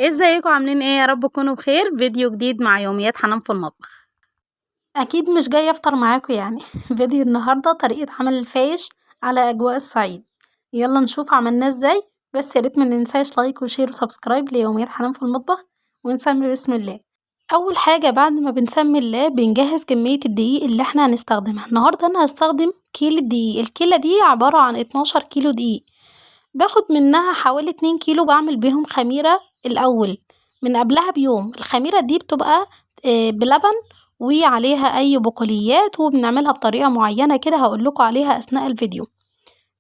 ازيكم عاملين ايه؟ يا رب تكونوا بخير. فيديو جديد مع يوميات حنان في المطبخ. اكيد مش جايه افطر معاكم يعني. فيديو النهارده طريقه عمل الفايش على اجواء الصعيد. يلا نشوف عملناه ازاي. بس يا ريت ما ننساش لايك وشير وسبسكرايب ليوميات حنان في المطبخ، ونسمي بسم الله. اول حاجه بعد ما بنسمي الله بنجهز كميه الدقيق اللي احنا هنستخدمها. النهارده انا هستخدم كيلو دقيق. الكيلة دي عباره عن 12 كيلو دقيق. باخد منها حوالي 2 كيلو بعمل بيهم خميرة الأول من قبلها بيوم. الخميرة دي بتبقى بلبن وعليها أي بقوليات، وبنعملها بطريقة معينة كده هقولكوا عليها أثناء الفيديو.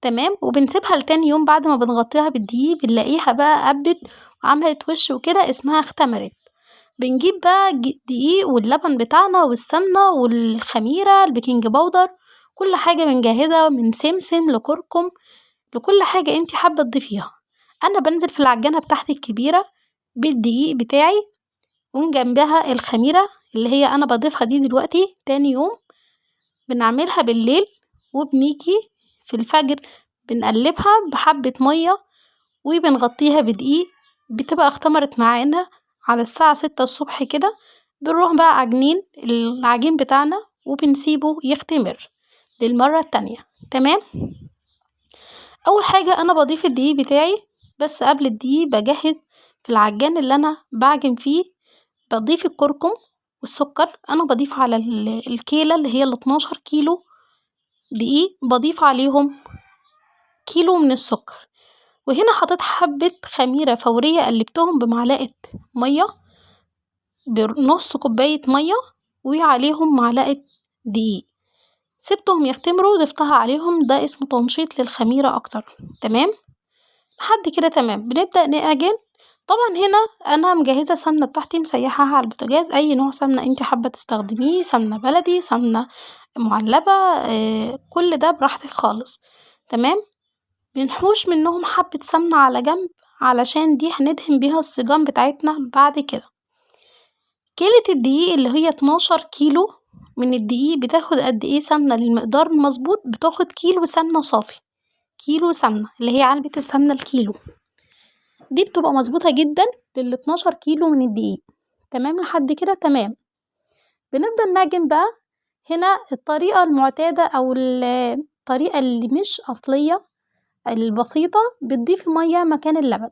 تمام. وبنسيبها لتاني يوم بعد ما بنغطيها بالدقيق بنلاقيها بقى قبت وعملت وش وكده اسمها اختمرت. بنجيب بقى دقيق واللبن بتاعنا والسمنة والخميرة البيكنج باودر، كل حاجة بنجهزها من سمسم لكركم لكل حاجة انتي حابة تضيفيها. انا بنزل في العجانة بتاعتي الكبيرة بالدقيق بتاعي، ومن جنبها الخميرة اللي هي انا بضيفها دي دلوقتي. تاني يوم بنعملها بالليل، وبنيجي في الفجر بنقلبها بحبة مية وبنغطيها بدقيق. بتبقى اختمرت معانا على الساعة 6 الصبح كده. بنروح بقى عجنين العجين بتاعنا وبنسيبه يختمر للمرة التانية. تمام. اول حاجة انا بضيف الدقيق بتاعي، بس قبل الدقيق بجهز في العجان اللي انا بعجن فيه. بضيف الكركم والسكر. انا بضيف على الكيلة اللي هي 12 كيلو دقيق بضيف عليهم كيلو من السكر. وهنا حطيت حبة خميرة فورية قلبتهم بمعلقة مية، بنص كوباية مية، وعليهم معلقة دقيق. سبتهم يختمروا ضفتها عليهم. ده اسمه تنشيط للخميرة اكتر. تمام. لحد كده تمام. بنبدأ نعجن. طبعا هنا انا مجهزة سمنة بتاعتي مسيحاها على البوتاجاز. اي نوع سمنة انت حابة تستخدميه، سمنة بلدي، سمنة معلبة، كل ده براحتك خالص. تمام. بنحوش منهم حبة سمنة على جنب علشان دي هندهن بيها الصيجان بتاعتنا بعد كده. كيلة الدقيق اللي هي 12 كيلو من الدقيق بتاخد قد ايه سمنة للمقدار المظبوط؟ بتاخد كيلو سمنة صافي. كيلو سمنة اللي هي علبة السمنة الكيلو دي بتبقى مظبوطة جدا لل 12 كيلو من الدقيق. تمام. لحد كده تمام. بنفضل نعجن بقى. هنا الطريقة المعتادة او الطريقة اللي مش اصلية البسيطة بتضيفي مية مكان اللبن،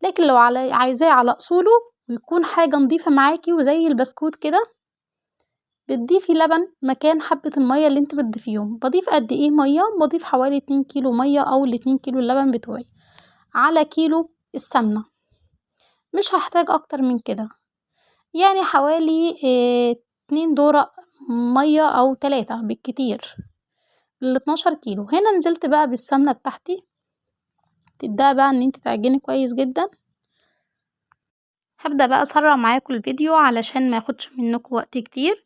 لكن لو عايزاه على اصوله ويكون حاجة نضيفة معاكي وزي البسكوت كده بتضيفي لبن مكان حبة المية اللي انت بتضيفيهم. بضيف قد ايه مية؟ بضيف حوالي 2 كيلو مية او ال2 كيلو اللبن بتوعي على كيلو السمنة. مش هحتاج اكتر من كده، يعني حوالي 2 دورق مية او 3 بالكتير ال12 كيلو. هنا نزلت بقى بالسمنة بتاعتي. تبدأ بقى ان انت تعجني كويس جدا. هبدأ بقى اسرع معاكم الفيديو علشان ما ياخدش منكم وقت كتير.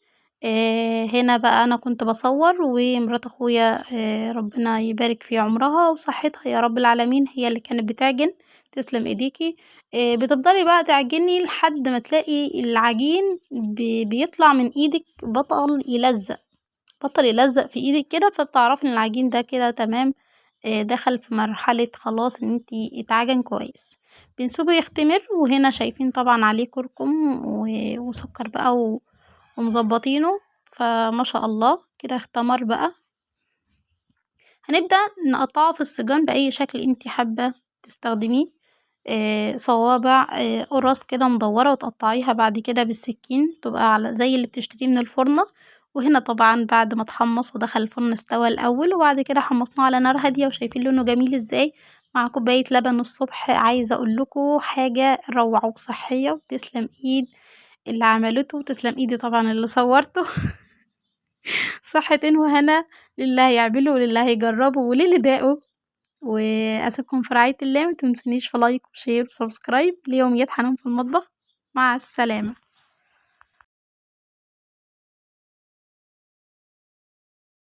هنا بقى انا كنت بصور ومرات اخويا ربنا يبارك في عمرها وصحتها يا رب العالمين هي اللي كانت بتعجن. تسلم ايديكي. بتفضلي بقى تعجني لحد ما تلاقي العجين بيطلع من ايدك بطل يلزق في ايدك كده، فبتعرفي ان العجين ده كده تمام. دخل في مرحلة خلاص ان انتي اتعجن كويس. بنسيبه يختمر. وهنا شايفين طبعا عليه كركم وسكر بقى ومظبطينه. فما شاء الله كده اختمر بقى. هنبدأ نقطعه في السجان بأي شكل انتي حابة تستخدميه. صوابع، قرص كده مدورة وتقطعيها بعد كده بالسكين تبقى على زي اللي بتشتريه من الفرنة. وهنا طبعا بعد ما اتحمص ودخل الفرن استوى الأول، وبعد كده حمصناه على نار هادية وشايفين لونه جميل ازاي مع كوباية لبن الصبح. عايزة اقولكوا حاجة روعة وصحية، وتسلم ايد اللي عملته وتسلم ايدي طبعا اللي صورته. صحة وهنا لله يعمله ولله يجربه وللي داقه. واسيبكم في رعاية الله. متنسونيش في لايك وشير وسبسكرايب ليوميات حنان في المطبخ. مع السلامة.